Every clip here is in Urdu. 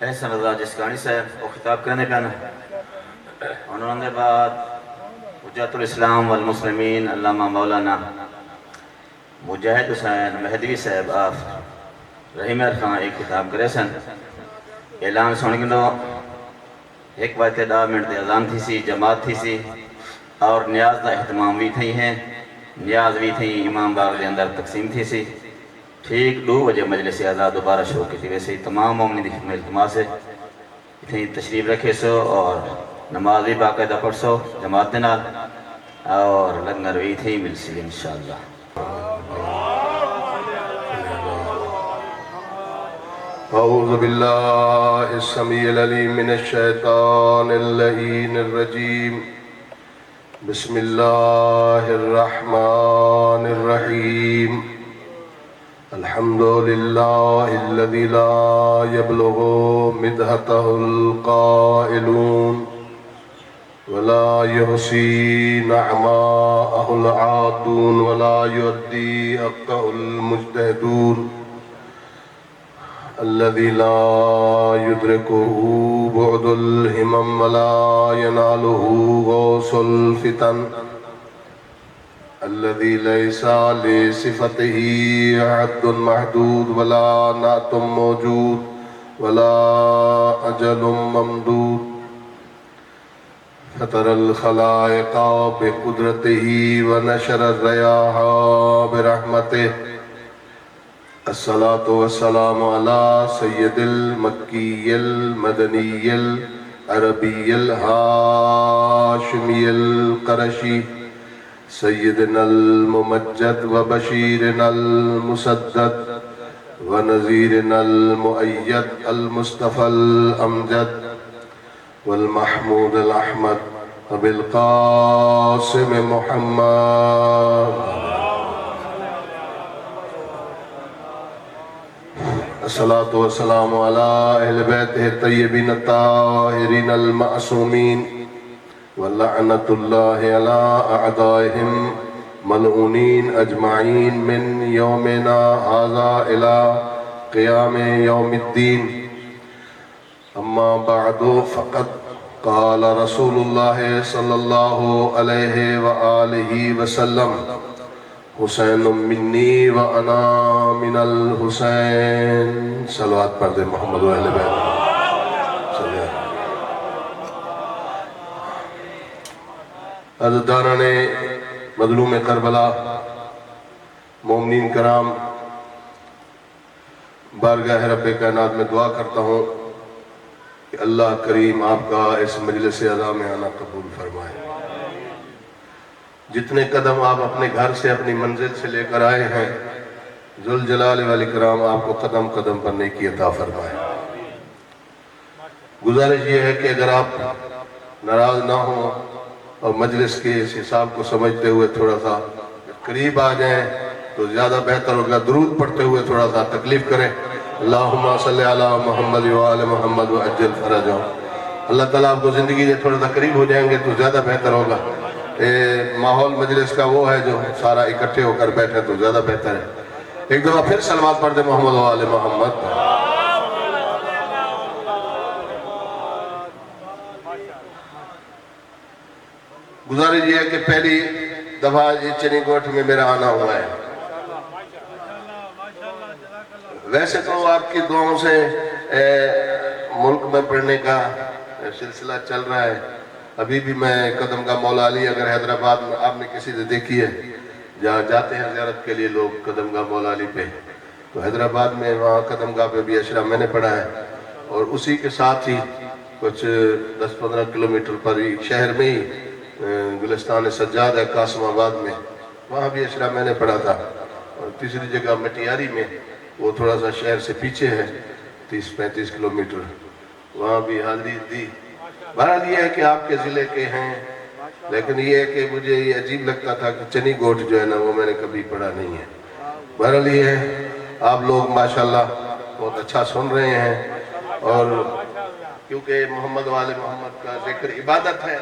احسن رضا جسکانی صاحب وہ خطاب کرنے پہنا انہوں نے بعد حجت الاسلام والمسلمین علامہ مولانا مجاہد حسین مہدوی صاحب آپ رحیم ارخان ایک خطاب کرے سن اعلان سن گندو ایک بات 10 منٹ دے اذان تھی سی جماعت تھی سی اور نیاز دا اہتمام بھی تھی ہیں نیاز بھی تھی امام باغ دے اندر تقسیم تھی سی ٹھیک 2 بجے مجلس آزاد دوبارہ شروع کی تھی ویسے ہی تمام مومنین دی خدمت التماس ہے اتنی تشریف رکھے سو اور نماز بھی باقاعدہ پڑھ سو جماعت دے نال اور لنگر بھی تھی مل سی انشاءاللہ اعوذ باللہ السمیع العلیم من الشیطان اللعین الرجیم بسم اللہ الرحمن الرحیم الحمد للہ الذی لا یبلغ مدحتہ القائلون ولا يحصي نعماءه العادون ولا يؤدي حقه المجتهدون الذي لا يدركه بعد الهمم ولا يناله غوص الفتن الذي ليس لصفته عد محدود ولا نعت موجود ولا أجل ممدود فطر الخلائق بقدرته ونشر الرياح برحمته الصلاة والسلام على سيد المكي المدني العربي الهاشمي القرشي سيدنا الممجد وبشيرنا المسدد ونذيرنا المؤيد المصطفى الأمجد والمحمود الأحمد وبالقاسم محمد الصلاة والسلام على أهل بيته الطيبين الطاهرين المعصومين واللعنة الله على أعدائهم ملعونين أجمعين من يومنا هذا إلى قيام يوم الدين أما بعد فقد قال رسول الله صلى الله عليه وآله وسلم حسین منی و انا من الحسین صلوات پڑھ دے محمد و اہل بیت عزیزانہ نے مظلوم کربلا مومنین کرام بارگاہ رب کائنات میں دعا کرتا ہوں کہ اللہ کریم آپ کا اس مجلس اعلیٰ میں آنا قبول فرمائے جتنے قدم آپ اپنے گھر سے اپنی منزل سے لے کر آئے ہیں ذوالجلال والاکرام آپ کو قدم قدم پر نیکی عطا فرمائے گزارش یہ ہے کہ اگر آپ ناراض نہ ہوں اور مجلس کے اس حساب کو سمجھتے ہوئے تھوڑا سا قریب آ جائیں تو زیادہ بہتر ہوگا درود پڑھتے ہوئے تھوڑا سا تکلیف کریں اللہم صلی علی محمد و آل محمد و عجل فرجہم اللہ تعالیٰ آپ کو زندگی سے تھوڑا سا قریب ہو جائیں گے تو زیادہ بہتر ہوگا ماحول مجلس کا وہ ہے جو سارا اکٹھے ہو کر بیٹھے تو زیادہ بہتر ہے ایک دفعہ پھر صلوات پڑھ دے محمد و آل محمد گزارش یہ ہے کہ پہلی دفعہ یہ چنی گوٹھ میں میرا آنا ہوا ہے ویسے تو آپ کی دعاؤں سے ملک میں پڑھنے کا سلسلہ چل رہا ہے ابھی بھی میں قدم گاہ مولا علی اگر حیدرآباد میں آپ نے کسی سے دیکھی ہے جہاں جاتے ہیں زیارت کے لیے لوگ قدم گاہ مولا علی پہ تو حیدرآباد میں وہاں قدم گاہ پہ بھی اشرا میں نے پڑھا ہے اور اسی کے ساتھ ہی کچھ 10-15 کلومیٹر پر ہی شہر میں ہی گلستان سجاد ہے قاسم آباد میں وہاں بھی اشرا میں نے پڑھا تھا اور تیسری جگہ مٹیاری میں وہ تھوڑا سا شہر سے پیچھے ہے 30-35 کلومیٹر وہاں بھی حاضری دی بہرحال یہ ہے کہ آپ کے ضلع کے ہیں لیکن یہ ہے کہ مجھے یہ عجیب لگتا تھا کہ چنی گوٹھ جو ہے نا وہ میں نے کبھی پڑھا نہیں ہے بہرحال یہ ہے آپ لوگ ماشاءاللہ بہت اچھا سن رہے ہیں اور کیونکہ محمد والے محمد کا ذکر عبادت ہے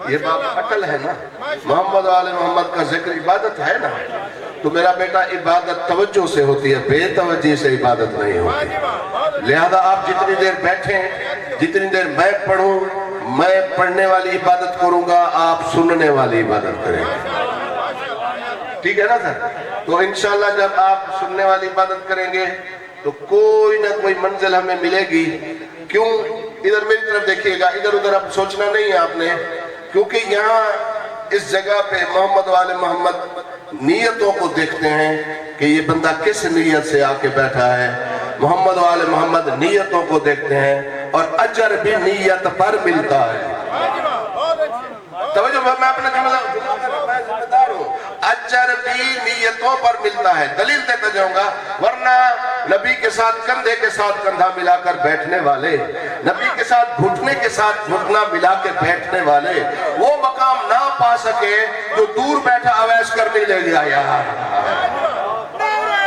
یہ بات عقل ہے نا محمد والے محمد کا ذکر عبادت ہے نا تو میرا بیٹا عبادت توجہ سے ہوتی ہے، بے توجہ سے عبادت نہیں ہوتی. لہذا آپ جتنی دیر بیٹھیں، جتنی دیر میں پڑھوں، میں پڑھنے والی عبادت کروں گا، آپ سننے والی عبادت کریں گے. ٹھیک ہے نا سر؟ تو انشاءاللہ جب آپ سننے والی عبادت کریں گے تو کوئی نہ کوئی منزل ہمیں ملے گی. کیوں؟ ادھر میری طرف دیکھیے گا، ادھر ادھر اب سوچنا نہیں ہے آپ نے، کیونکہ یہاں اس جگہ پہ محمد والے محمد نیتوں کو دیکھتے ہیں کہ یہ بندہ کس نیت سے آ کے بیٹھا ہے. محمد والے محمد نیتوں کو دیکھتے ہیں اور اجر بھی نیت پر ملتا ہے. توجہ، میں اپنا جملہ میں ذمہ دار ہوں. اجر بھی نیتوں پر ملتا ہے. دلیل دیتا جاؤں گا، ورنہ نبی کے ساتھ کندھے کے ساتھ کندھا ملا کر بیٹھنے والے، نبی کے ساتھ گھٹنے کے ساتھ گھٹنا ملا کے بیٹھنے والے وہ مقام نہ پا سکے جو دور بیٹھا اویس کرنے لے لیا. یار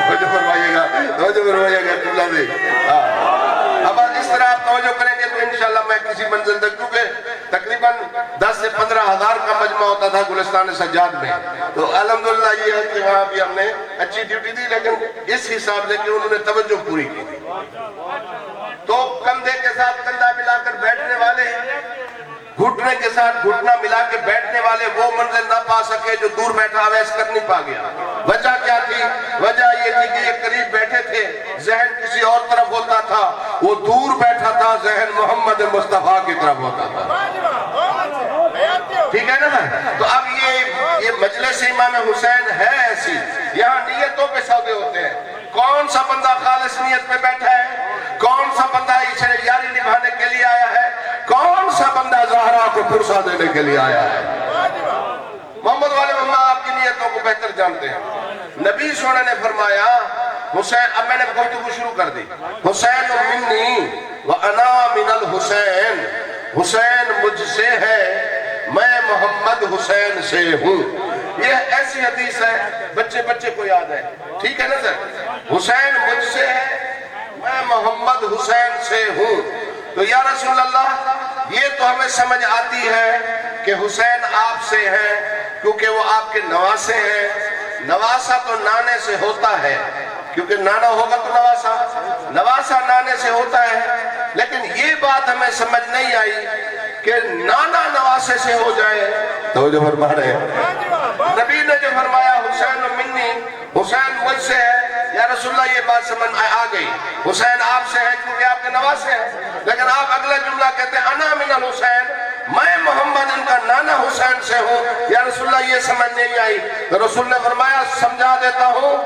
توجہ فرمائیے گا، توجہ فرمائیے گا جملہ سے. اب اس طرح آپ توجہ کریں گے تو انشاءاللہ میں کسی منزل تک، کیونکہ تقریباً 10 سے 15 ہزار کا مجمع ہوتا تھا گلستان سجاد میں، تو الحمدللہ یہ ہے کہ وہاں بھی ہم نے اچھی ڈیوٹی دی، لیکن اس حساب سے کہ انہوں نے توجہ پوری کی. تو کندھے کے ساتھ کندھا ملا کر بیٹھنے والے، گھٹنے کے ساتھ گھٹنا ملا کے بیٹھنے والے وہ منزل نہ پا سکے جو دور بیٹھا اویس کر نہیں پا گیا. وجہ کیا تھی؟ وجہ یہ تھی کہ یہ قریب بیٹھے تھے، ذہن کسی اور طرف ہوتا تھا، وہ دور بیٹھا تھا، ذہن محمد مصطفیٰ کی طرف ہوتا تھا. ٹھیک ہے نا سر؟ تو اب یہ مجلس امام حسین ہے ایسی، یہاں نیتوں پہ سودے ہوتے ہیں. کون سا بندہ خالص نیت پہ بیٹھا ہے؟ کون سا بندہ اسے یاری نبھانے کے لیے آیا ہے؟ کون سا بندہ زہرا کو پرسا دینے کے لیے آیا ہے؟ محمد والے محمد آپ کی نیتوں کو بہتر جانتے ہیں. نبی سونے نے فرمایا حسین، اب میں نے گفتگو شروع کر دی، حسین منی وانا من الحسین، حسین مجھ سے ہے، میں محمد حسین سے ہوں. یہ ایسی حدیث ہے بچے کو یاد ہے. ٹھیک ہے نا سر؟ حسین مجھ سے ہے، میں محمد حسین سے ہوں. تو یا رسول اللہ یہ تو ہمیں سمجھ آتی ہے کہ حسین آپ سے ہیں کیونکہ وہ آپ کے نواسے ہیں. نواسا تو نانے سے ہوتا ہے، کیونکہ نانا ہوگا تو نواسا، نواسا نانے سے ہوتا ہے. لیکن یہ بات ہمیں سمجھ نہیں آئی کہ نانا نواسے سے ہو جائے. تو جو فرما رہے ہیں نبی نے جو فرمایا حسین منی، حسین مجھ سے ہے، یا رسول اللہ یہ بات سمجھ آ گئی، حسین آپ سے ہے کیونکہ آپ کے نواسے ہیں. لیکن آپ اگلا جملہ کہتے ہیں انا من الحسین، میں محمد ان کا نانا حسین سے ہوں. یا رسول اللہ یہ سمجھ نہیں آئی. تو رسول نے فرمایا سمجھا دیتا ہوں،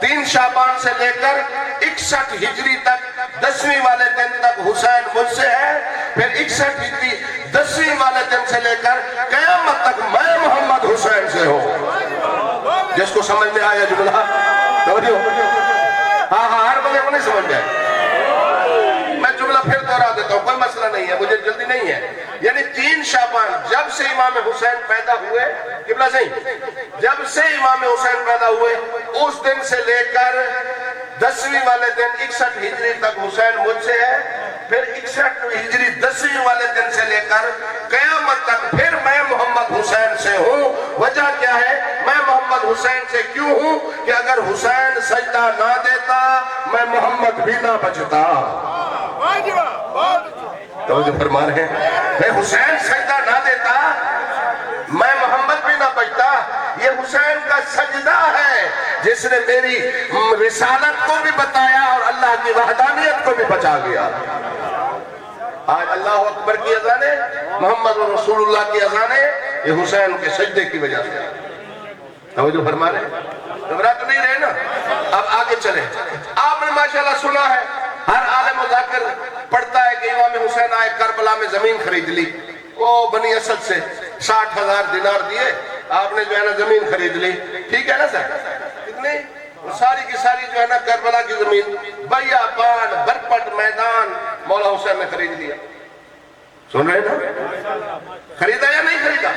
3 شعبان سے لے کر 61 ہجری تک 10ویں والے دن تک حسین مجھ سے ہے، پھر 61 ہجری 10ویں والے دن سے لے کر قیامت تک میں محمد حسین سے ہوں. جس کو سمجھ میں آیا جملہ توجہ، ہاں ہر بندے کو نہیں سمجھ میں آیا. میں جملہ پھر دوہرا دیتا ہوں، کوئی مسئلہ نہیں ہے، مجھے جلدی نہیں ہے. یعنی 3 شعبان جب سے امام حسین پیدا ہوئے، قبلہ صحیح، جب سے امام حسین پیدا ہوئے اس دن سے لے کر 10ویں والے دن 61 ہجری تک حسین مجھ سے ہے، پھر 61 ہجری 10ویں والے دن سے لے کر قیامت تک پھر میں محمد حسین سے ہوں. وجہ کیا ہے؟ میں محمد حسین سے کیوں ہوں کہ اگر حسین سجدہ نہ دیتا میں محمد بھی نہ بچتا. توجہ فرما رہے ہیں، میں حسین سجدہ نہ دیتا میں محمد بھی نہ بچتا. یہ حسین کا سجدہ ہے جس نے میری رسالت کو بھی بتایا اور اللہ کی وحدانیت کو بھی بچا گیا. آج اللہ اکبر کی اذانیں، محمد رسول اللہ کی اذانیں یہ حسین کے سجدے کی وجہ سے. توجہ فرما رہے ہیں، گھبرا تو نہیں رہے نا. اب آگے چلیں. آپ نے ماشاءاللہ سنا ہے، ہر عالم مذاکر پڑھتا ہے کہ امام حسین آئے کربلا میں زمین خرید لی، وہ بنی اسد سے 60,000 دینار دیے، آپ نے جو ہے نا زمین خرید لی. ٹھیک ہے نا سر؟ کتنی؟ ساری کی ساری جو ہے نا کربلا کی زمین، بیابان برپٹ میدان مولا حسین نے خرید لیا. سن رہے نا؟ خریدا یا نہیں خریدا؟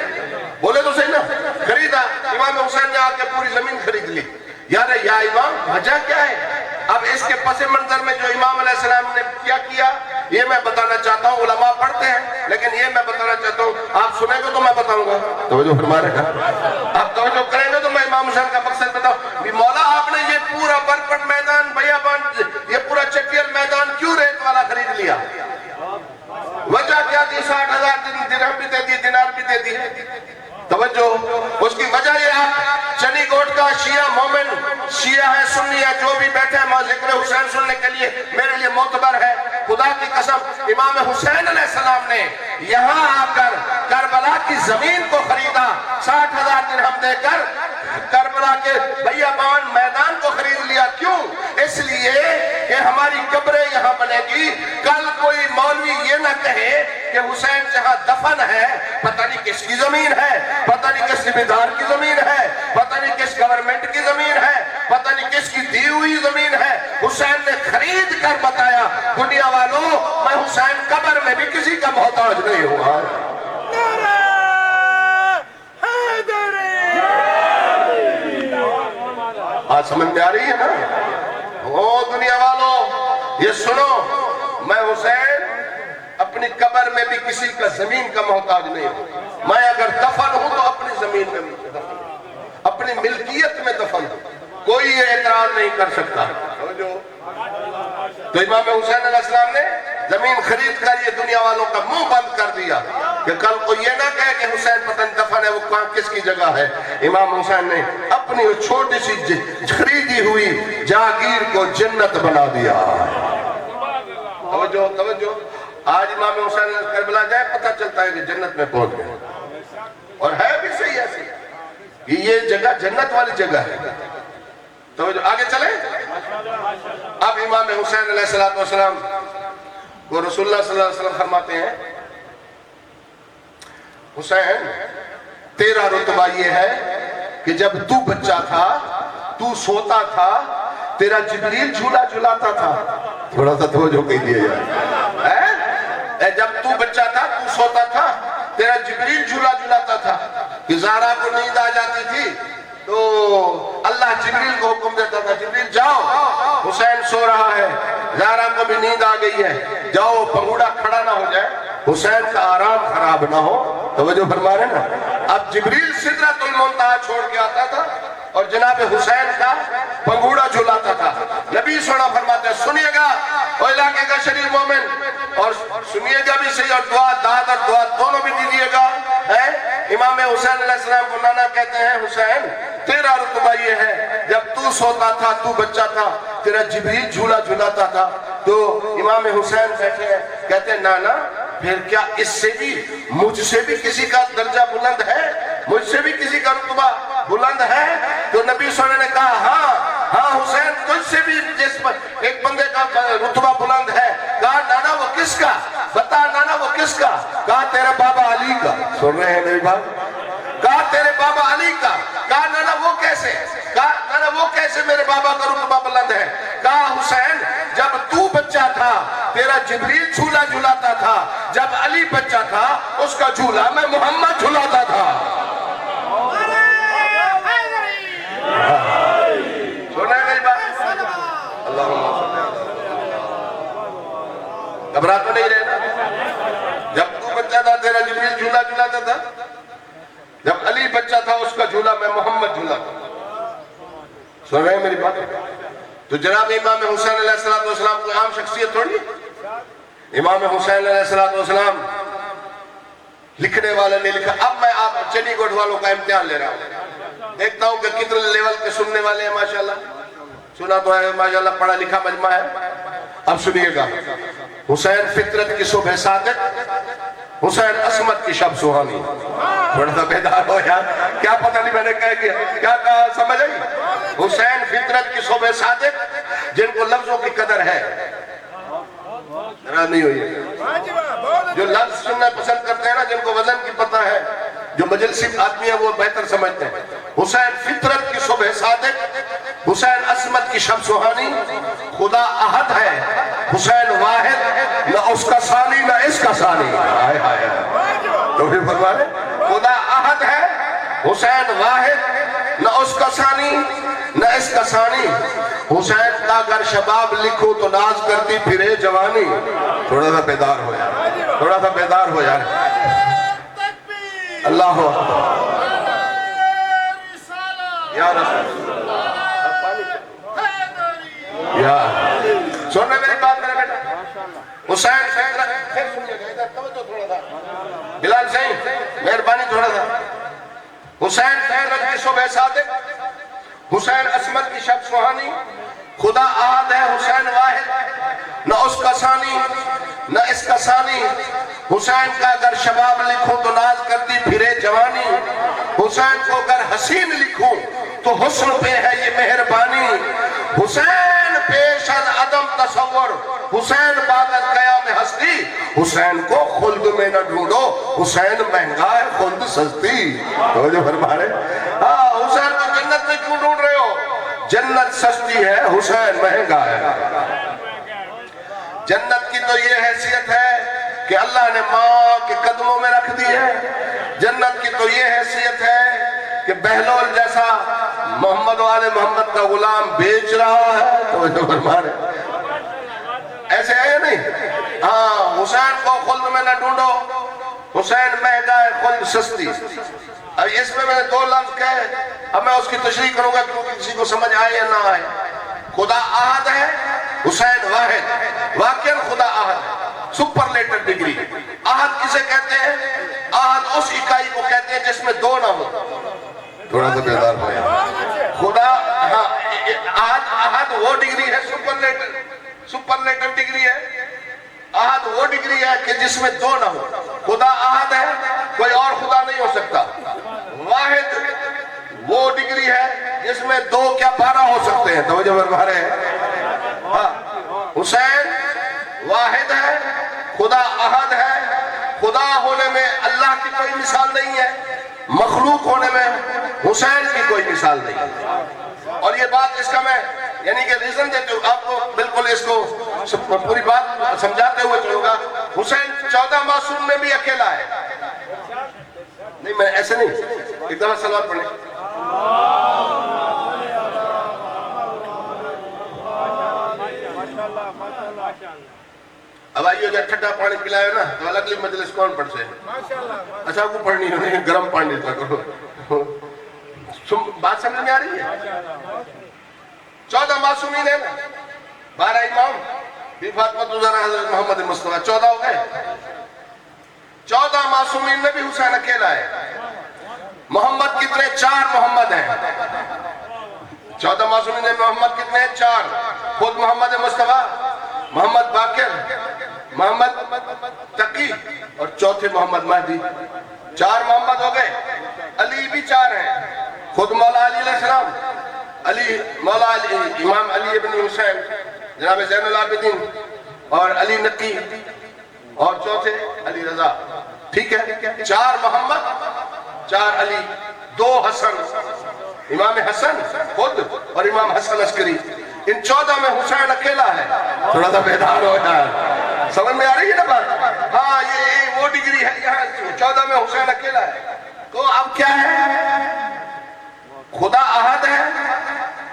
بولے تو صحیح نا؟ خریدا. امام حسین نے آ کے پوری زمین خرید لی. یا امام وجہ کیا ہے؟ اب اس کے پس منظر میں جو امام علیہ السلام نے کیا کیا یہ میں بتانا چاہتا ہوں. علماء پڑھتے ہیں لیکن یہ میں بتانا چاہتا ہوں، آپ سنیں گے تو میں بتاؤں گا. توجہ فرما رہے ہیں، آپ توجہ کریں گے تو میں امام حسین کا مقصد بتاؤں. حسین سننے کے لیے میرے لیے معتبر ہے. خدا کی قسم امام حسین علیہ السلام نے یہاں آ کر کربلا کی زمین کو خریدا 60,000 درہم دے کر. کربلا کے بیابان میدان کو خرید لیا. کیوں؟ اس لیے کہ ہماری قبریں یہاں بنے گی. کل کوئی مولوی یہ نہ کہے کہ حسین جہاں دفن ہے پتہ نہیں کس کی زمین ہے, پتہ نہیں کس زمیندار کی زمین ہے, پتہ نہیں کس گورنمنٹ کی زمین ہے, پتہ نہیں کس کی دی ہوئی زمین ہے. حسین نے خرید کر بتایا دنیا والوں میں حسین قبر میں بھی کسی کا محتاج نہیں ہوا. آج سمجھ میں آ رہی ہے نا؟ او دنیا والوں یہ سنو, میں حسین اپنی قبر میں بھی کسی کا زمین کا محتاج نہیں ہوں. میں اگر دفن ہوں تو اپنی زمین میں دفن ہوں, اپنی ملکیت میں دفن ہوں, کوئی یہ اعتراض نہیں کر سکتا. تو امام حسین علیہ السلام نے زمین خرید کر یہ دنیا والوں کا منہ بند کر دیا کہ کل کو یہ نہ کہے کہ حسین پتن دفن ہے وہ کہاں کس کی جگہ ہے. امام حسین نے اپنی چھوٹی سی خریدی ہوئی جاگیر کو جنت بنا دیا. توجہ توجہ, آج امام حسین کربلا جائے پتہ چلتا ہے کہ جنت میں پہنچ گئے, اور ہے بھی صحیح ایسی کہ یہ جگہ جنت والی جگہ ہے. توجہ, آگے چلیں. اب امام حسین علیہ السلام کو رسول اللہ صلی اللہ علیہ وسلم فرماتے ہیں حسین تیرا رتبہ یہ ہے کہ جب تو بچہ تھا تو سوتا تھا تیرا جبریل جھولا جھولاتا تھا. تھوڑا سا توجہ کیجئے یار, جب تو بچہ تھا تو سوتا تھا تیرا جبریل جھولا جھولاتا تھا کہ زہرا کو نیند آ جاتی تھی تو اللہ جبریل کو حکم دیتا تھا جبریل جاؤ حسین سو رہا ہے, زہرا کو بھی نیند آ گئی ہے, جاؤ پنگوڑا کھڑا نہ ہو جائے, حسین کا آرام خراب نہ ہو. توجہ فرما رہے نا. اب جبریل سدرۃ المنتہا چھوڑ کے آتا تھا اور جناب حسین کا پنگوڑا جھولاتا تھا. نبی سونا فرماتے ہیں سنیے گا او علاقے کا شریف مومن, اور سنیے گا بھی صحیح, اور دعا داد اور دعا دونوں بھی دیجیے گا. امام حسین علیہ السلام کو نانا کہتے ہیں حسین تیرا رتبہ یہ ہے جب تو سوتا تھا تو بچہ تھا تیرا جبریل جھولا جھولاتا تھا. تو امام حسین بیٹھے ہیں کہتے ہیں نانا پھر کیا اس سے بھی مجھ سے بھی کسی کا درجہ بلند ہے, مجھ سے بھی کسی کا رتبہ بلند ہے؟ تو نبی صلی اللہ علیہ وسلم نے کہا ہاں حسین تجھ سے بھی جس پر ایک بندے کا رتبہ بلند ہے. کہا نانا وہ کس کا, بتا نانا وہ کس کا؟ کہا تیرے بابا علی کا. سن رہے ہیں میری بات؟ کہا تیرے بابا علی کا. کہا نانا وہ کیسے؟ کہا نانا وہ کیسے میرے بابا کا رتبہ بلند ہے؟ کہا حسین جب تو بچہ تھا تیرا جبریل جھولا جھولاتا تھا, جب علی بچہ تھا اس کا جھولا میں محمد جھولاتا تھا. سنا ہے میری بات؟ اللہم صلی گھبرا تو نہیں رہنا. جب تو بچہ تھا تیرا جبریل جھولا جھولاتا تھا, جب علی بچہ تھا اس کا جھولا میں محمد جھولاتا تھا. سن رہے ہیں میری بات؟ تو جناب امام حسین علیہ السلام کوئی عام شخصیت تھوڑی. امام حسین علیہ السلام لکھنے والے نے لکھا. اب میں آپ چنڈی گڑھ والوں کا امتحان لے رہا ہوں, دیکھتا ہوں کہ کتنے لیول کے سننے والے ہیں. ماشاءاللہ سنا تو ہے, ماشاءاللہ پڑھا لکھا مجمع ہے. اب سنیے گا. حسین فطرت کی صبح صادق, حسین عصمت کی شب سہانی. تھوڑا سا بیدار ہو یار, کیا پتہ نہیں میں نے کہہ گیا, کیا کہا سمجھ آئی؟ حسین فطرت کی صبح صادق جن کو لفظوں کی قدر ہے. نہیں ہوئی جو لفظ سننا پسند کرتے ہیں نا, جن کو وزن کی پتہ ہے, جو مجلسی آدمی ہے وہ بہتر سمجھتے ہیں. حسین فطرت کی صبح صادق, حسین عصمت کی شب سہانی. خدا احد ہے, حسین واحد, نہ اس کا ثانی نہ اس کا ثانی. تو پھر فرما رہے خدا احد ہے, حسین واحد, نہ اس کا ثانی نہ اس کا ثانی. حسین کا اگر شباب لکھو تو ناز کرتی پھرے جوانی. تھوڑا سا بیدار ہو یار, تھوڑا سا بیدار ہو یار. اللہ یا رسول یا سننے میری بات میرے بیٹا. حسین پھر سنیے گا, ادھر توجہ تھوڑا تھا بلال صحیح, مہربانی تھوڑا تھا. حسین فطرت کی صبح صادق, حسین عصمت کی شب سہانی, خدا احد ہے، حسین واحد، نہ اس کا ثانی نہ اس کا ثانی۔ حسین کا اگر شباب لکھوں تو ناز کرتی پھرے جوانی، حسین کو اگر حسین لکھوں تو حسن پہ ہے یہ مہربانی۔ حسین پیش از عدم تصور، حسین بعد از قیام ہستی، حسین کو خلد میں نہ ڈھونڈو، حسین مہنگا ہے خلد سستی۔ جو فرما رہے ہاں، حسین کو جنت میں کیوں ڈھونڈ رہے ہو؟ جنت سستی ہے، حسین مہنگا ہے۔ جنت کی تو یہ حیثیت ہے کہ اللہ نے ماں کے قدموں میں رکھ دی ہے۔ جنت کی تو یہ حیثیت ہے کہ بہلول جیسا محمد والے محمد کا غلام بیچ رہا ہے۔ تو جو فرما رہے ایسے ہے یا نہیں؟ ہاں، حسین کو خلد میں نہ ڈھونڈو، حسین مہنگا ہے خلد سستی۔ اب اس میں نے دو لفظ کہے، اب میں اس کی تشریح کروں گا کیونکہ کسی کو سمجھ آئے یا نہ آئے۔ خدا احد ہے، حسین واحد، واقعاً خدا احد ہے، سپرلیٹر ڈگری۔ احد کسے کہتے ہیں؟ احد اس اکائی کو کہتے ہیں جس میں دو نہ ہو۔ تھوڑا سا بیدار ہوئے خدا، ہاں، احد وہ ڈگری ہے، سپرلیٹر ڈگری ہے۔ احد وہ ڈگری ہے کہ جس میں دو نہ ہو۔ خدا احد ہے، کوئی اور خدا نہیں ہو سکتا۔ واحد وہ ڈگری ہے جس میں دو کیا 12 ہو سکتے ہیں۔ توجہ فرما رہے ہیں؟ ہاں، حسین واحد ہے، خدا احد ہے۔ خدا ہونے میں اللہ کی کوئی مثال نہیں ہے، مخلوق ہونے میں حسین کی کوئی مثال نہیں ہے۔ اور یہ بات اس کا میں یعنی کہ ریزن دیتے ہوں آپ کو، بالکل اس کو پوری بات سمجھاتے ہوئے چلوں گا۔ حسین 14 معصوم میں بھی اکیلا ہے۔ نہیں، میں ایسے نہیں، ایک دفعہ صلوات پڑھیں۔ اب آئیو جب ٹھنڈا پانی پلائے نا تو اگلی مجلس کون پڑھ سے؟ اچھا وہ پڑھنی ہے، گرم پانی پڑھو۔ بات سمجھ میں آ رہی ہے؟ 14 معصومین ہیں نا، 12 امام، بی فاطمہ زہرا، حضرت محمد مصطفیٰ، 14 ہو گئے۔ 14 معصومین میں بھی حسین اکیلا ہے۔ محمد کتنے؟ 4 محمد ہیں۔ 14 معصومین میں محمد کتنے ہیں؟ 4۔ خود محمد مصطفیٰ، محمد باقر، محمد تقی اور چوتھے محمد مہدی۔ 4 محمد ہو گئے۔ علی بھی 4 ہیں، خود مولا علی علیہ السلام، علی مولا علی، امام علی ابن حسین، جناب زین العابدین اور علی نقی، اور چوتھے علی رضا۔ ٹھیک ہے، 4 محمد، 4 علی، 2 حسن، امام حسن خود اور امام حسن عسکری۔ ان 14 میں حسین اکیلا ہے۔ تھوڑا سا بیدار ہو جائے، سمجھ میں آ رہی ہے نا بات؟ ہاں، یہ وہ ڈگری ہے، یہاں 14 میں حسین اکیلا ہے۔ تو اب کیا ہے؟ خدا احد ہے،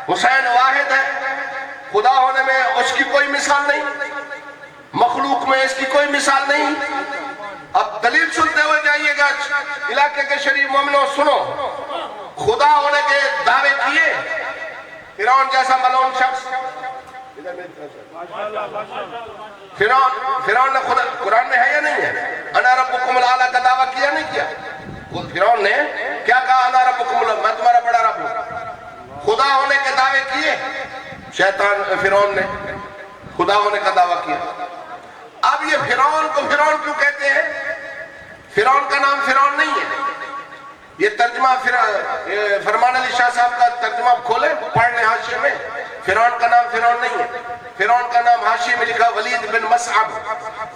حسین واحد ہے، خدا ہونے میں اس کی کوئی مثال نہیں، مخلوق میں اس کی کوئی مثال نہیں۔ اب دلیل سنتے ہوئے جائیے گا علاقے کے شریف مومنوں، سنو۔ خدا ہونے کے دعوے کیے فرعون جیسا ملعون شخص، فرعون نے خدا، قرآن میں ہے یا نہیں ہے؟ انا ربکم الاعلی کا دعویٰ کیا نہیں کیا؟ فرعون نے کیا کہا؟ انا ربکم الاعلی، میں تمہارا بڑا رب ہوں۔ خدا ہونے کے دعوے کیے شیطان فرعون نے، خدا ہونے کا دعویٰ کیا۔ اب یہ فرعون کو فرعون کیوں کہتے ہیں؟ فرعون کا نام فرعون نہیں ہے۔ یہ ترجمہ فرمان علی شاہ صاحب کا ترجمہ کھولیں، پڑھ لیں حاشیے میں۔ فرعون کا نام فرعون نہیں ہے، فرعون کا نام حاشیے میں لکھا ولید بن مصعب۔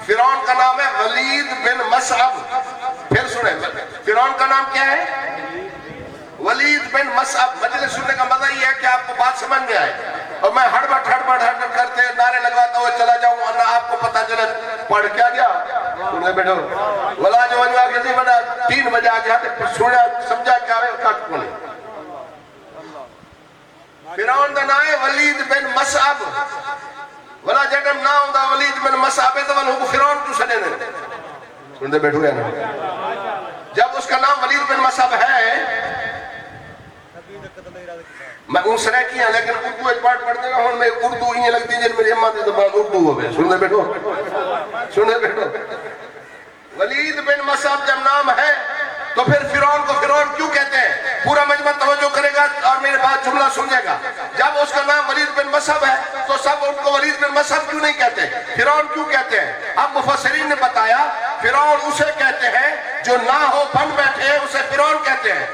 فرعون کا نام ہے ولید بن مصعب۔ پھر سنیں، فرعون کا نام کیا ہے؟ ولید بن مصعب۔ مجلس سننے کا مزہ یہ ہے کہ آپ کو بات سمجھ میں آئے اور میں ہڑبڑ کرتے نعرے لگواتا ہوا چلا جاؤں، ورنہ آپ کو پتہ چلے پڑھ کیا گیا۔ سنیں بیٹھو، ولا جو ونجوا کے نہیں بنا 3 بجے آ گیا تو سنیا سمجھا کیا ہے کٹ کھولے۔ فرعون دا نام ہے ولید بن مصعب، ولا جڑم نہ ہوندا ولید بن مصعب تو وہ فرعون کیوں سنے نے؟ سنتے بیٹھو گیا نا، جب اس کا نام ولید بن مصعب ہے، میں ان سرے کی ہیں لیکن اردو ایک پارٹ پڑھتے ہیں، میں اردو ہی لگتی جن میری اماں دی زبان اردو ہوئے۔ سنتے بیٹھو، سنتے بیٹھو، ولید بن مصعب جب نام ہے تو پھر فرعون کو فرعون کیوں کہتے ہیں؟ پورا مجمع توجہ کرے گا اور میرے بات جملہ سمجھے گا. جب اس کا نام ولید بن مسعب ہے تو سب ان کو ولید بن مسعب کیوں نہیں کہتے؟ فرعون کیوں کہتے ہیں؟ اب مفسرین نے بتایا فرعون اسے کہتے ہیں جو نہ ہو بن بیٹھے اسے فرعون کہتے ہیں.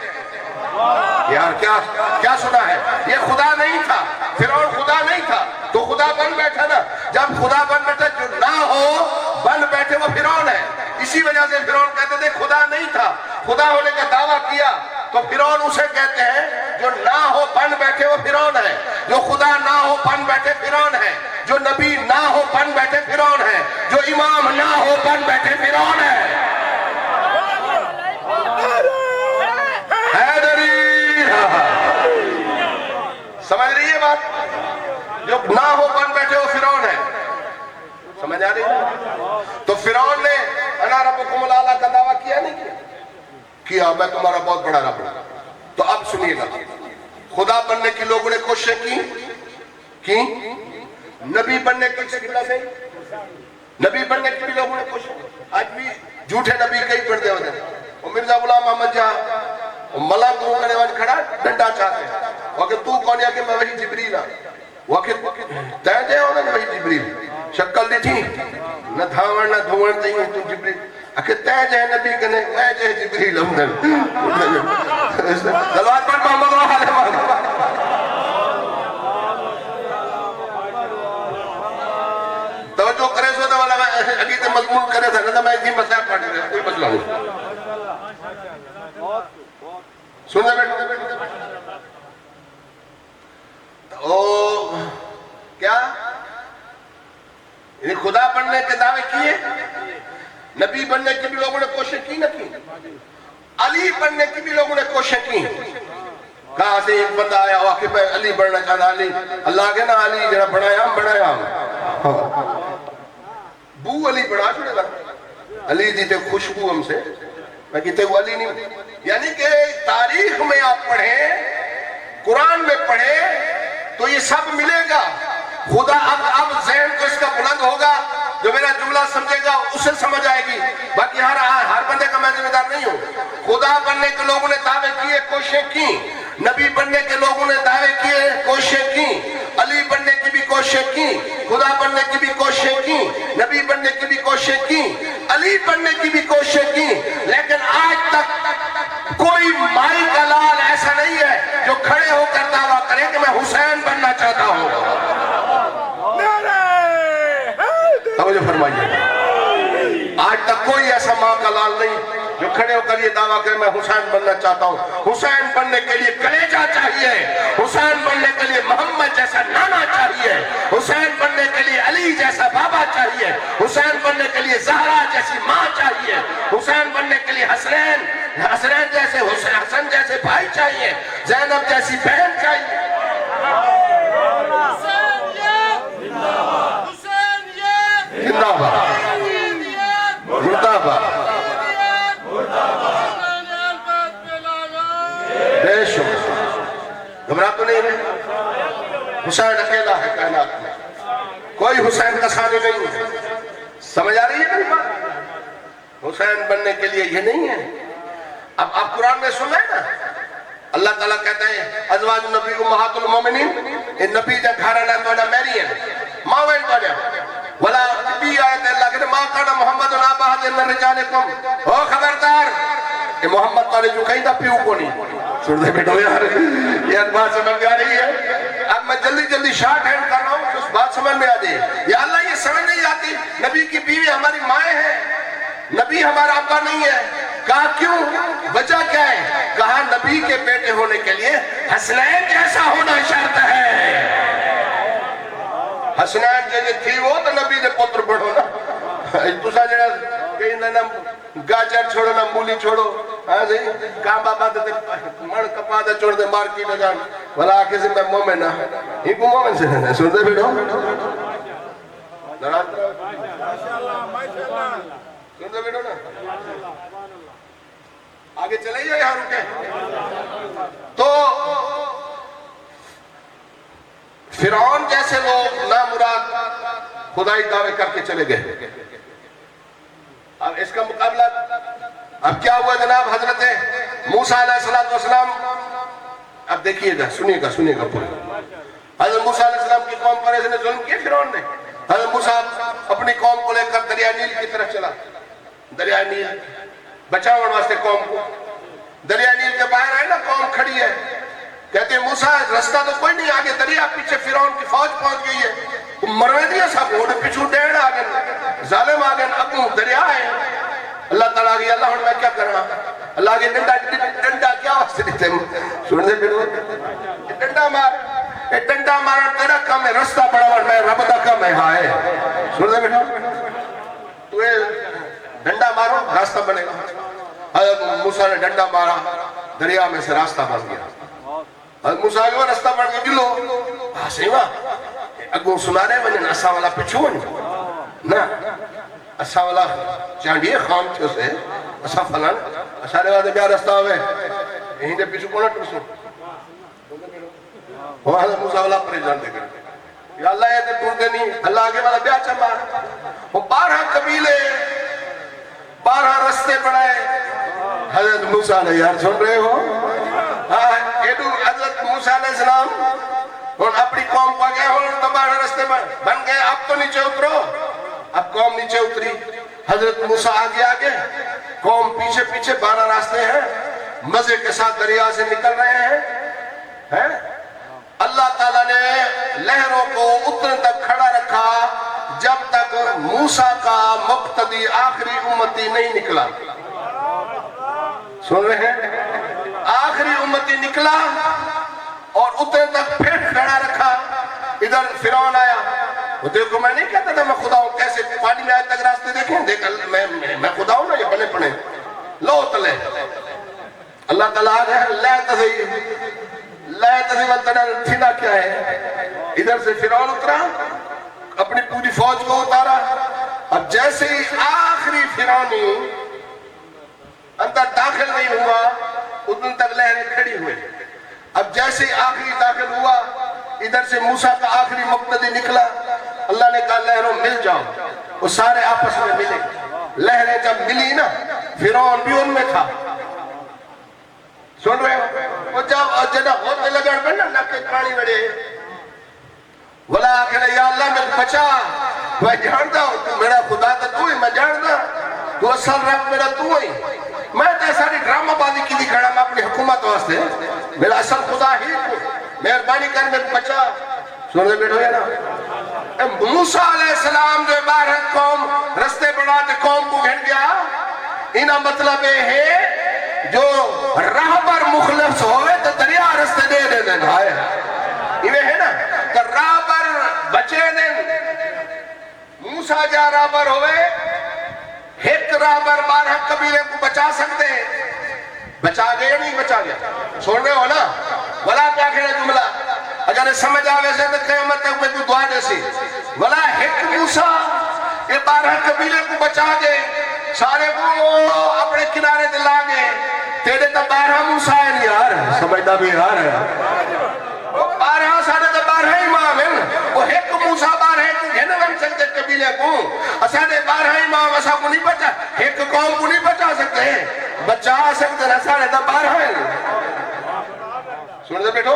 یار کیا سنا ہے؟ یہ خدا نہیں تھا، فرعون خدا نہیں تھا تو خدا بن بیٹھا نا. جب خدا بن بیٹھا جو نہ ہو بن بیٹھے وہ فرعون ہے. اسی وجہ سے فرعون کہتے تھے خدا نہیں تھا، خدا ہونے کا دعویٰ کیا تو فرعون اسے کہتے ہیں جو نہ ہو بن بیٹھے وہ فرعون ہے. جو خدا نہ ہو بن بیٹھے فرعون ہے. جو نبی نہ ہو بن بیٹھے فرعون ہے. جو امام نہ ہو بن بیٹھے فرعون ہے. سمجھ رہی ہے بات؟ جو نہ ہو بن بیٹھے وہ فرعون ہے. سمجھ آ رہی ہے؟ تو فرعون نے انا ربکم الاعلی کا دعویٰ کیا نہیں کیا میں تمہارا بہت بڑا رب ہوں. تو اب سنیے گا، خدا بننے کی لوگوں نے کوشش کی، نبی بننے کی نبی بننے کی بھی لوگوں نے کوشش. آج بھی جھوٹے نبی کئی پڑھتے ہوتے ہیں. وہ مرزا غلام محمد جہاں ملا گرو کرنے والے کھڑا ڈنڈا چاہتے ہیں وہ کہ تو کون ہے کہ میں وہی جبریل ہوں. وہ کہ تے جے ہونا وہی جبریل شکل ڈٹھی نہ دھاوڑ نہ دھوڑ تھی تو جبریل کہ تے جے نبی کنے میں جے جبریل ہوں. صلوات پڑھ محمد و آل محمد. توجہ کرے سو والا اگے تے مضمون کرے تھا نہ میں اسی مسئلہ پڑھ رہا کوئی مسئلہ نہیں. سننے بیٹھو کیا یعنی خدا بننے کے دعوے کیے، نبی بننے کی بھی لوگوں نے کوشش کی نہ کی، علی بننے کی بھی لوگوں نے کوشش کی. کہاں سے ایک بندہ آیا ہوا کہ میں علی بننا چاہتا. علی اللہ کے نا علی جڑا بنایا بو علی بنا چھوڑے گا. علی جی تے خوشبو ہم سے میں کہتے وہ علی نہیں. یعنی کہ تاریخ میں آپ پڑھیں، قرآن میں پڑھیں تو یہ سب ملے گا. خدا اب ذہن کو اس کا بلند ہوگا، جو میرا جملہ سمجھے گا اسے سمجھ آئے گی. باقی ہر بندے کا میں ذمہ دار نہیں ہوں. خدا بننے کے لوگوں نے دعوے کیے، کوشش کی. نبی بننے کے لوگوں نے دعوے کیے، کوشش کی. علی بننے کی بھی کوشش کی، خدا بننے کی بھی کوشش کی، نبی بننے کی بھی کوشش کی، علی بننے کی بھی کوشش کی. لیکن آج تک کوئی مائی کا لال ایسا نہیں ہے جو کھڑے ہو کر دعویٰ کرے کہ میں حسین بننا چاہتا ہوں. توجہ فرمائیے، آج تک کوئی ایسا ماں کا لال نہیں جو کھڑے ہو کر یہ دعویٰ کرے میں حسین بننا چاہتا ہوں. حسین بننے کے لیے کلیجہ چاہیے، حسین بننے کے لیے محمد جیسا نانا چاہیے، حسین بننے کے لیے علی جیسا بابا چاہیے، حسین بننے کے لیے زہرا جیسی ماں چاہیے، حسین بننے کے لیے حسین جیسے حسن جیسے بھائی چاہیے، زینب جیسی بہن چاہیے. زندہ باد، مردہ باد. بے شکر گھبرا تو نہیں رہے. حسین اکیلا ہے کائنات میں، کوئی حسین کا ثانی نہیں ہے. سمجھ آ رہی ہے میری بات؟ حسین بننے کے لیے یہ نہیں ہے. اب آپ قرآن میں سن رہے ہیں نا، اللہ تعالیٰ کہتا ہے ازواج نبی امہات المومنین، ان نبی جا گھرانا تو نہ میری ہے ماوین تو نہ ولا نبی آیت اللہ کہتے ماں کانا محمد نابا حضر رجالکم. او خبردار کہ محمد تو نے جو کہیں دا پیو کو نہیں. سن دے بیٹھو یار، یہ بات سمجھ میں آ رہی ہے. اب میں جلدی شارٹ ہینڈ کر رہا ہوں، اس بات سمجھ میں آ جائے. یا اللہ یہ سمجھ نہیں آتی نبی کی بیوی ہماری مائیں ہیں، نبی ہمارا ابا نہیں ہے. کہا کیوں؟ وجہ کیا ہے؟ کہا نبی کے بیٹے ہونے کے لیے حسنین جیسا ہونا شرط ہے. حسنین جیسے تھی وہ تو نبی نے پتر بڑھو نا. دوسرا جڑا کہیں نہ گاجر چھوڑو نہ مولی چھوڑو، ہاں جی کام بابا دے مڑ کپا دے چھوڑ دے مار کی نہ جان بھلا آکے سے میں مومن ہاں. یہ کو مومن سے ہے سن دے بیٹھو سن دے بیٹھو نا. آگے چلے جائے یہاں رکے. تو فرعون جیسے لوگ نامراد خدائی دعوے کر کے چلے گئے. اب اس کا مقابلہ اب کیا ہوا جناب حضرت موسیٰ علیہ السلام، اب دیکھیے گا، سنیے گا پورے. حضرت موسیٰ علیہ السلام کی قوم پر اس نے ظلم کیا فرعون نے. حضرت موسیٰ اپنی قوم کو لے کر دریا نیل کی طرف چلا. دریا نیل بچاؤن واسطے قوم کو. دریا نیل کے باہر ہے نا قوم کھڑی ہے، کہتے ہیں موسیٰ رستہ تو کوئی نہیں، آگے دریا، پیچھے فرعون کی فوج پہنچ گئی ہے. مروے دیا سب اوڑ پیچھو ڈیڑ آگے ظالم آگے اگوں دریا ہے. اللہ تعالیٰ آگے اللہ ہوں میں کیا کرنا. اللہ آگے ڈنڈا کیا واسطے دیتے ہیں سن دے پھر ڈنڈا مار، ڈنڈا مارا تیرا کام ہے، رستہ بڑا بڑا میں رب دا کام ہے. ہائے سن دے بیٹا تو ڈنڈا مارو راستہ بنے گا. حضرت موسیٰ نے ڈنڈا مارا، دریا میں سے راستہ بن گیا. حضرت موسیٰ آگے وہ راستہ بن گیا. جلو سیوا اگوں سنا رہے ونجن اسا والا پچھو ونجن نا، اسا والا چانڈیے خام چھو سے اسا فلان اسا رہے واسطے بیا راستہ ہوئے یہیں دے پیچھو کونا ٹرسو. وہ حضرت موسیٰ والا پریشان دے کر یا اللہ یہ تے ٹوٹے نہیں. اللہ آگے والا بیا چمار. وہ 12 قبیلے 12 رستے بڑھائے. حضرت موسیٰ نے یار سن رہے ہو حضرت موسیٰ علیہ السلام اور اپنی قوم کو آگے اور 12 رستے بن گئے. اب تو نیچے اترو. اب قوم نیچے اتری. حضرت موسیٰ آگے قوم پیچھے پیچھے. 12 راستے ہیں، مزے کے ساتھ دریا سے نکل رہے ہیں. اللہ تعالیٰ نے لہروں کو اتنے تک کھڑا رکھا جب تک موسیٰ کا مقتدی آخری امتی نہیں نکلا. سن رہے ہیں؟ آخری امتی نکلا اور اتنے تک پھر کھڑا رکھا. ادھر فرعون آیا. وہ دیکھو میں نہیں کہتا تھا میں خدا ہوں، کیسے پانی میں آج تک راستے دیکھیں دیکھ میں خدا ہوں نا، یہ بنے پڑے لو تلے. اللہ تعالیٰ آ گیا لے تذیب التنال تھینا کیا ہے. ادھر سے فرعون اترا، اپنی پوری فوج کو اتارا. اب جیسے ہی آخری فرعونی اندر داخل نہیں ہوا اتنے تک لہریں کھڑی ہوئے. اب جیسے ہی آخری داخل ہوا ادھر سے موسیٰ کا آخری مقتدی نکلا. اللہ نے کہا لہروں مل جاؤ. وہ سارے آپس میں ملے. لہریں جب ملی نا فرعون بھی ان میں تھا. سن رہے ہو؟ وہ جب جنہ ہوتے لگا پہنا نکے پانی بڑے ولا آخر یا اللہ میں بچا. میں جانتا ہوں تو میرا خدا تو تو ہی، میں جانتا تو اصل رب میرا تو ہی. میں تو ساری ڈرامہ بازی کی دکھانا میں اپنی حکومت واسطے، میرا اصل خدا ہی مہربانی کر میں بچا. سن رہے بیٹھو یا نا. موسیٰ علیہ السلام جو 12 قوم رستے بڑھاتے قوم کو گھن گیا. انہا مطلب ہے جو راہ پر مخلص ہوئے تو دریا رستے دے دے دیں. یہ ہے نا کہ راہ پر بچے دیں. موسیٰ جا راہ پر ہوئے، ایک راہ پر 12 قبیلے کو بچا سکتے ہیں. بچا گئے یا نہیں بچا گیا؟ سن رہے ہو نا. ولا کیا کہنا جملہ اگر سمجھ آوے سے تو قیامت تک میں تو دعا جیسی. ولا ایک موسیٰ یہ 12 قبیلے کو بچا گئے، سارے کو اپنے کنارے دلا گئے. تیرے تو 12 موسیٰ ہیں نہیں یار، سمجھتا بھی یار ہے. 12 سارے تو 12 امام ہیں. وہ ایک موسیٰ 12 کو گھنے بن سکتے قبیلے کو. سارے 12 امام ایسا کو نہیں بچا، ایک قوم کو نہیں بچا سکتے ہیں. بچا سکتے ہیں سارے تو 12 ہیں. سن دے بیٹھو.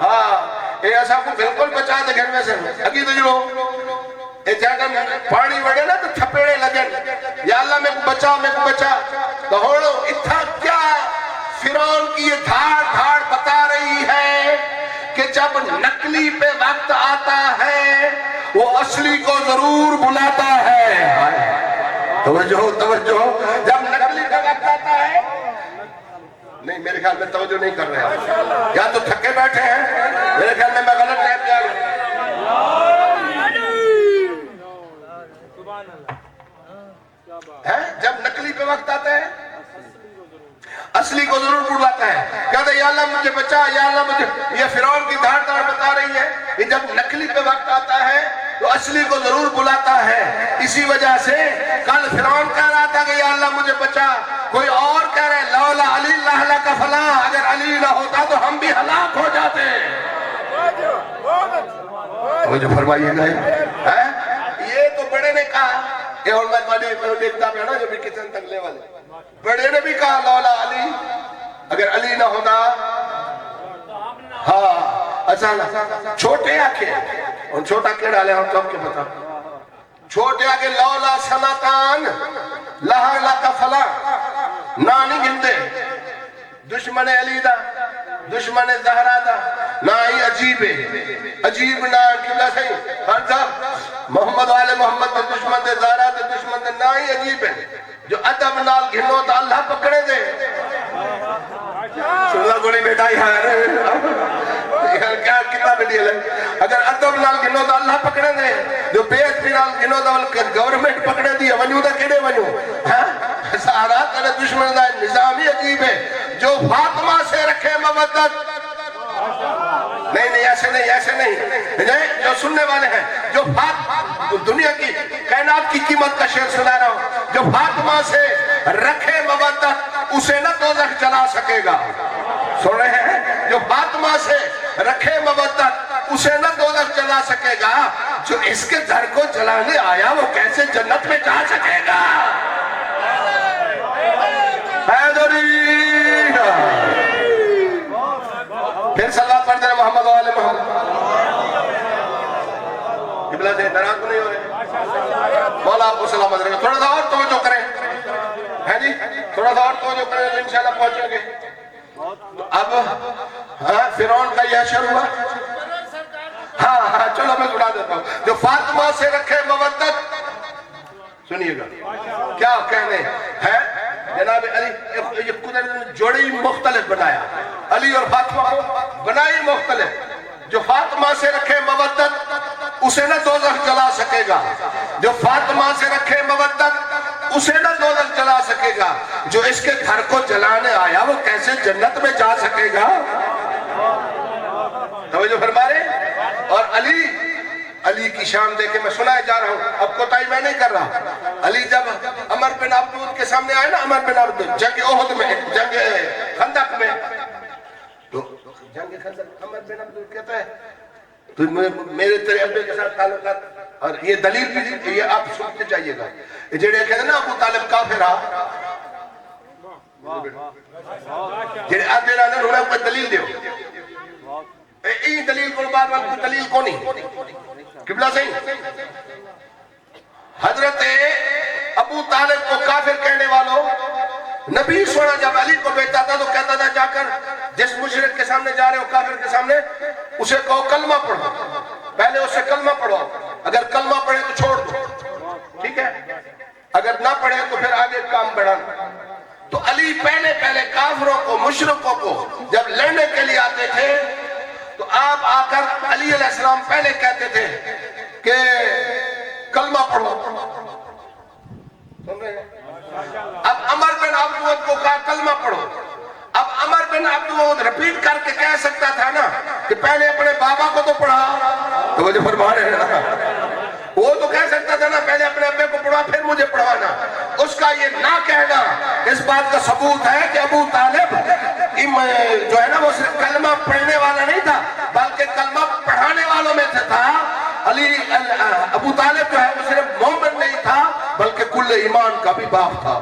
ہاں یہ ایسا کو بالکل بچا دے گھر میں سے. اگی تو جو اے جاگا پانی وڑے نا تو تھپیڑے لگن یا اللہ میں کو بچا. تو ہوڑو اتھا کیا فرعون کی یہ دھاڑ بتا رہی ہے کہ جب نقلی پہ وقت آتا ہے وہ اصلی کو ضرور بلاتا ہے. توجہ جب نقلی پہ وقت آتا ہے. نہیں میرے خیال میں توجہ نہیں کر رہے ہیں، یا تو تھکے بیٹھے ہیں. میرے خیال میں غلط ٹائم جا رہا ہے. جب نقلی پہ وقت آتا ہے اصلی کو ضرور بلاتا ہے. کہتے ہیں یا اللہ مجھے بچا، یا اللہ مجھے. یہ فرعون کی دھاڑ بتا رہی ہے کہ جب نقلی پہ وقت آتا ہے تو اصلی کو ضرور بلاتا ہے. اسی وجہ سے کل فرعون کہہ رہا تھا کہ یا اللہ مجھے بچا، کوئی اور کہہ رہے لولا علی اللہ کا فلاں، اگر علی نہ ہوتا تو ہم بھی ہلاک ہو جاتے. وہ جو فرمائیے گا یہ تو بڑے نے کہا یہ اور میں دیکھتا پہ نا جو بھی کتن تنگلے والے بڑے نے بھی کہا لولا علی، اگر علی نہ ہوتا ہاں اچھا چھوٹے آکے ان چھوٹا کے ڈالے ہم تو کے پتا چھوٹے آکے لولا سنتان لہا لکا فلا نانی گندے دشمن علی دا دشمن زہرا دا نا ہی عجیب ہے عجیب نا کبلا صحیح ہر صاحب محمد والے محمد دے دشمن دے زہرا دے دشمن دے نا ہی عجیب ہے جو ادب نال گھنو تا اللہ پکڑے دے سننا گوڑی بیٹا یار کیا کتنا بیٹی ہے اگر ادب نال گھنو تا اللہ پکڑے دے جو بیت بھی نال گھنو تا گورنمنٹ پکڑے دی ونیو دا کیڑے ونیو سہارا تیرے دشمن دا نظام ہی عجیب ہے جو فاطمہ سے رکھے مودت نہیں ایسے نہیں جو سننے والے ہیں جو دنیا کی کائنات کی قیمت کا شعر سنا رہا ہوں جو فاطمہ سے رکھے مودت اسے نہ دوزخ جلا سکے گا سن رہے ہیں جو فاطمہ سے رکھے مودت اسے نہ دوزخ جلا سکے گا جو اس کے گھر کو جلانے آیا وہ کیسے جنت میں جا سکے گا پھر صلوات پڑھ دینا محمد والے محمد قبلہ سے ناراض تو نہیں ہو رہے مولا آپ کو سلامت رکھے تھوڑا سا اور توجہ کریں ہے جی تھوڑا سا اور توجہ کریں تو انشاءاللہ پہنچیں گے اب فرعون کا یہ حشر ہوا ہاں چلو میں سنا دیتا ہوں جو فاطمہ سے رکھے مودت سنیے گا کیا کہنے ہیں جناب علی یہ قدرت نے جوڑی مختلف بنایا علی اور فاطمہ کو بنائی مختلف جو فاطمہ سے رکھے مودت اسے نہ دوزخ جلا سکے گا جو فاطمہ سے رکھے مودت اسے نہ دوزخ جلا سکے گا جو اس کے گھر کو جلانے آیا وہ کیسے جنت میں جا سکے گا توجہ فرما رہے اور علی کی شان دیکھے میں سنائے جا رہا ہوں اب کوتاہی میں نہیں کر رہا علی جب عمر بن عبدود کے سامنے آئے نا عمر بن عبدود جنگ احد میں جنگ خندق میں تو جنگ خندق عمر بن عبدود کہتا ہے تو میرے تیرے ابے کے ساتھ تعلقات اور یہ دلیل بھی یہ آپ سنتے چاہیے گا یہ جڑے کہتے ہیں نا ابو طالب کافر رہا جڑے آدھے رہا انہوں نے کوئی دلیل دیو ای دلیل کو بعد وقت دلیل کو نہیں قبلہ صحیح حضرت ابو طالب کو کافر کہنے والوں نبی سونا جب علی کو بیٹھتا تھا تو کہتا تھا جا کر جس مشرک کے سامنے جا رہے ہو کافر کے سامنے اسے کہو کلمہ پڑھو پہلے اسے کلمہ پڑھو اگر کلمہ پڑھے تو چھوڑ دو ٹھیک ہے اگر نہ پڑھے تو پھر آگے کام بڑھانا تو علی پہلے کافروں کو مشرکوں کو جب لڑنے کے لیے آتے تھے تو آپ آ کر علی علیہ السلام پہلے کہتے تھے کہ کلمہ پڑھو سن رہے ہیں اب عمر بن عبدود کو کہا کلمہ پڑھو اب عمر بن عبدود رپیٹ کر کے کہہ سکتا تھا نا کہ پہلے اپنے بابا کو تو پڑھا تو وہ جو فرما رہے ہیں نا وہ تو کہہ سکتا تھا نا پہلے اپنے ابے کو پڑھا پھر مجھے پڑھوانا اس کا یہ نہ کہنا اس بات کا ثبوت ہے کہ ابو طالب جو ہے نا وہ صرف کلمہ پڑھنے والا نہیں تھا بلکہ کلمہ پڑھانے والوں میں سے تھا ابو طالب جو ہے وہ صرف مومن نہیں تھا بلکہ کل ایمان کا بھی باپ تھا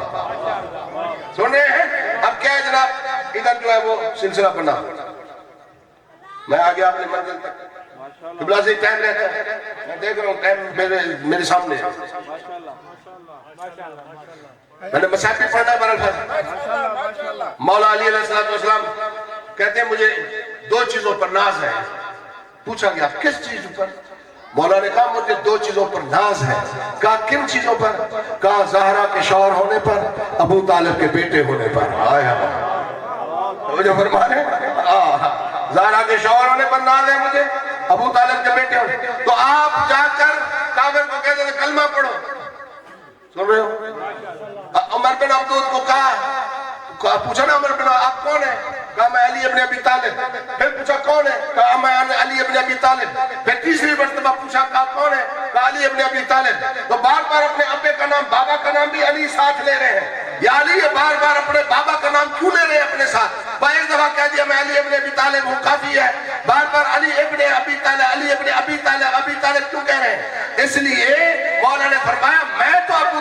سن رہے ہیں اب کیا ہے جناب ادھر جو ہے وہ سلسلہ بنا میں آگے اپنے منزل تک قبلہ سے ٹائم رہتا ہے میں دیکھ رہا ہوں ٹائم میرے سامنے ہے میں نے مساقی پڑھنا برال تھا مولا علی علیہ السلام کہتے ہیں مجھے دو چیزوں پر ناز ہے پوچھا گیا کس چیز پر مولا نے کہا مجھے دو چیزوں پر ناز ہے کہا کن چیزوں پر کہا زہرا کے شوہر ہونے پر ابو طالب کے بیٹے ہونے پر وہ جو فرما رہے زہرا کے شوہر ہونے پر ناز ہے مجھے ابو طالب کے بیٹے ہونے تو آپ جا کر کافر کو کہتے ہیں کلمہ پڑھو سن رہے ہو عمر بن عبدود کو کہا پوچھا نا عمر بن آپ کون ہیں کہا میں علی ابن ابی طالب پھر پوچھا کون ہے کہا میں علی ابن ابی طالب پھر تیسری مرتبہ پوچھا کہا کون ہے کہا علی ابن ابی طالب تو بار بار اپنے ابے کا نام بابا کا نام بھی علی ساتھ لے رہے ہیں یا علی یہ بار بار اپنے بابا کا نام کیوں لے رہے ہیں اپنے ساتھ ایک دفعہ کہہ دیا میں علی ابن ابی طالب ہوں کافی ہے بار بار علی ابن ابی طالب علی ابن ابی طالب ابی طالب کیوں کہہ رہے ہیں اس لیے مولا نے فرمایا میں تو ابو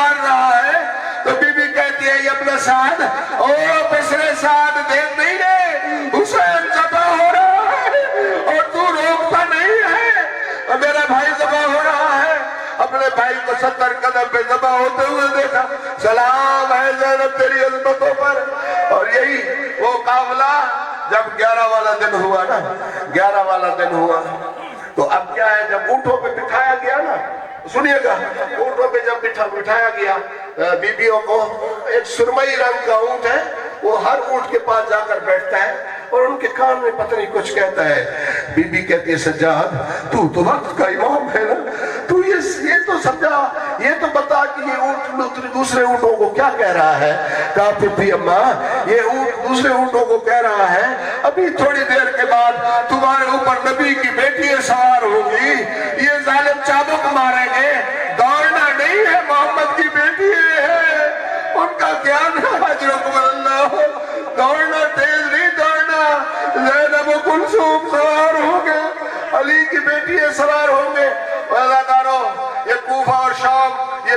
مار رہا ہے تو بی بی کہتی ہے یہ اپنا ساتھ او پسرے ساتھ دیکھ نہیں رہے حسین ذبح ہو رہا ہے اور تو روکتا نہیں ہے اور میرا بھائی ذبح ہو رہا ہے. اپنے بھائی کو 70 قدم پہ ذبح ہوتے ہوئے دیکھا. سلام ہے زینب تیری عظمتوں پر. اور یہی وہ قافلہ جب 11 والا دن ہوا نا 11 والا دن ہوا تو اب کیا ہے جب اونٹوں پہ بٹھایا گیا نا سنیے گا اونٹوں پہ جب بٹھایا گیا بیبیوں کو ایک سرمئی رنگ کا اونٹ ہے وہ ہر اونٹ کے پاس جا کر بیٹھتا ہے اور ان کے کان میں پتہ نہیں کچھ کہتا ہے. بی بی کہتی ہے سجاد تو وقت کا امام ہے نا تو یہ تو سمجھا یہ تو بتا کہ یہ اونٹ دوسرے اونٹوں کو کیا کہہ رہا ہے. کہا پھپھی اماں یہ اونٹ دوسرے اونٹوں کو کہہ رہا ہے ابھی تھوڑی دیر کے بعد تمہارے اوپر نبی کی بیٹی سوار ہوگی یہ ظالم چابک ماریں گے دوڑنا نہیں ہے محمد کی بیٹی ہے ان کا خیال حجرکم اللہ دوڑنا تیز نہیں دوڑنا زینب و کلثوم سوار ہوں گے علی کی بیٹی سوار ہوں گے. وزاداروں یہ کوفہ اور شام یہ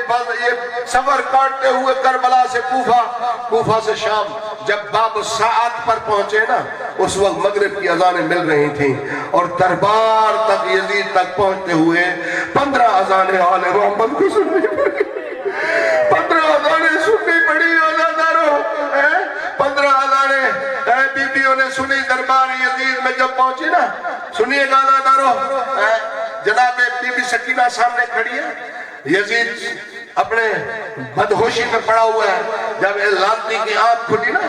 سفر کاٹتے ہوئے کربلا سے کوفہ سے شام جب باب الساعت پر پہنچے نا اس وقت مغرب کی اذانیں مل رہی تھیں اور دربار تک یزید تک پہنچتے ہوئے 15 اذانیں آل محمد کو سننی پڑی 15 اذانیں سننی پڑی. وزاداروں 15 اذانیں بیبیوں نے سنی دربار یزید میں جب پہنچی نا سنیے گا وزاداروں جناب بی بی سکینہ سامنے کھڑی ہے. یزید اپنے بدہوشی میں پڑا ہوا ہے. جب لانتی کی آنکھ کھلی نا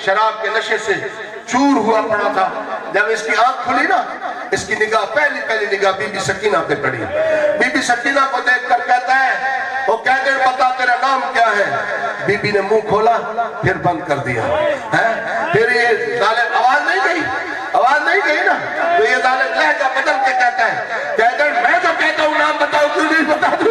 شراب کے نشے سے چور ہوا پڑا تھا جب اس کی آنکھ کھلی نا اس کی نگاہ پہلی نگاہ بی بی سکینہ پہ پڑی. بی بی سکینہ کو دیکھ کر کہتا ہے وہ کہتے ہیں بتا تیرا نام کیا ہے. بی بی نے منہ کھولا پھر بند کر دیا. پھر یہ ظالم آواز نہیں گئی نا تو یہ ظالم لہجہ بدل کے کہتا ہے کہتا ہے میں جو کہتا ہوں نام بتاؤ کیوں نہیں بتاتی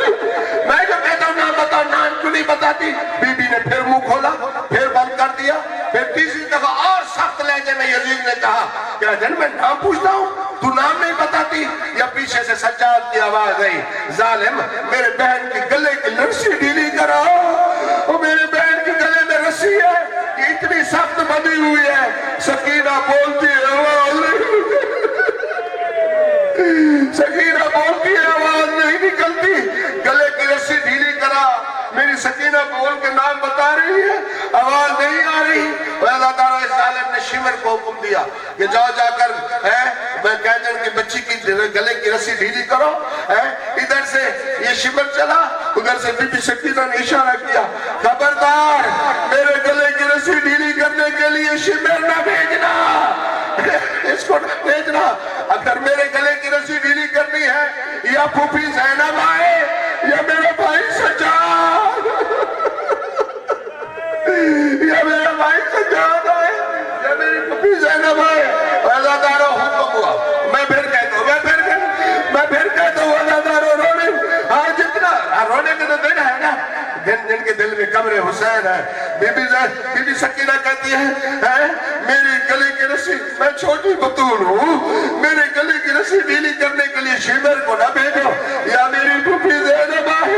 میں جو کہتا ہوں نام بتاؤ نام کیوں نہیں بتاتی. بی بی نے پھر منہ کھولا پھر بند کر دیا. پھر تیسری دفعہ اور سخت لہجے میں یزید نے کہا کہ میں نام پوچھتا ہوں تو نام نہیں بتاتی. یا پیچھے سے سجاد کی آواز آئی ظالم میرے بہن کی گلے کی رسی ڈھیلی کراؤ. اور میرے بہن کی گلے میں رسی ہے کہ اتنی سخت بندھی ہوئی ہے. سکینہ بولتی ہے سکینہ بولتی ہے آواز نہیں نکلتی. گلے کی رسی ڈھیلی کرا. میری سکینہ بول کے نام بتا رہی ہے آواز نہیں آ رہی. اللہ تعالیٰ اس ظالم نے شمر کو حکم دیا کہ جاؤ جا کر میں کہتے کی بچی کی گلے کی رسی ڈھیلی کرو. ادھر سے یہ شمر چلا ادھر سے بی بی سکینہ نے اشارہ کیا خبردار میرے گلے کی رسی ڈھیلی کرنے کے لیے شمر نہ بھیجنا اس کو نہ بھیجنا. اگر میرے گلے کی رسی ڈھیلی کرنی ہے یا پھوپھی زینب آئے یا میرا بھائی سجاد یا میرا بھائی سجاد آئے یا میری پھوپھی زینب آئے. وزاداروں حکم ہوا میں پھر کہتا ہوں وزاداروں رونے جتنا رونے کے تو دن ہے نا جن کے دل میں قبر حسین ہے. بی بی سکینہ کہتی ہے میری گلے کی رسی میں چھوٹی بطول ہوں میرے گلے کی رسی ڈھیلی کرنے کے لیے شیبر کو نہ بھیجو یا میری پھوپھی زینب آئے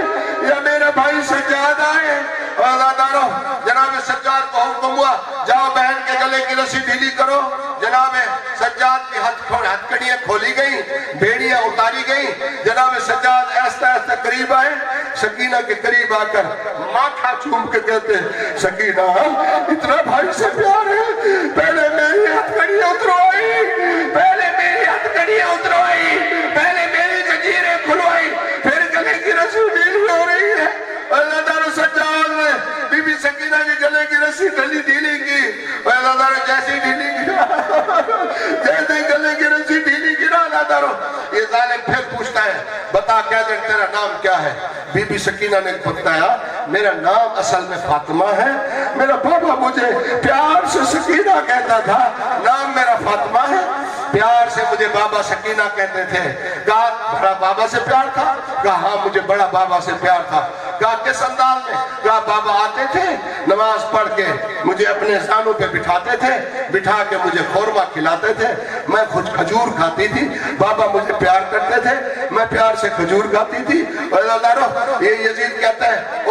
یا میرا بھائی سجاد آئے. وزاداروں جناب سجاد کو حکم ہوا جاؤ بہن کے گلے کی رسی ڈھیلی کرو. جناب سجاد کی ہتھکڑیاں کھولی گئیں بیڑیاں اتاری گئیں. جناب سجاد ایسا قریب آئے سکینہ کے قریب آ کر ماتھا چوم کے کہتے ہیں سکینہ اتنا بھائی سے پیار ہے پہلے میری ہتھکڑیاں اتروائی پہلے میری زنجیریں کھلوائی پھر گلے کی رسی ڈھیلی ہو رہی ہے. اللہ تعالیٰ سجاد نے بی بی سکینہ کے گلے کی رسی ڈھیلی کی. اللہ تعالیٰ جیسی ڈھیلی گرا جیسے گلے کی رسی ڈھیلی گرا. اللہ تعالیٰ یہ ظالم پھر پوچھتا ہے بتا کہہ دیں تیرا نام کیا ہے. بی بی سکینہ نے بتایا میرا نام اصل میں فاطمہ ہے میرا بابا مجھے پیار سے سکینہ کہتا تھا نام میرا فاطمہ ہے. پیار سے مجھے بابا سکینہ کہتے تھے. کہا بڑا بابا سے پیار تھا. کہا ہاں مجھے بڑا بابا سے پیار تھا. کہا کس انداز میں. کہا بابا آتے تھے نماز پڑھ کے مجھے اپنے زانوں پہ بٹھاتے تھے بٹھا کے مجھے خورما کھلاتے تھے میں خود کھجور کھاتی تھی. بابا مجھے پیار کرتے تھے میں پیار سے کھجور کھاتی تھی. یہ یزید کہتا ہے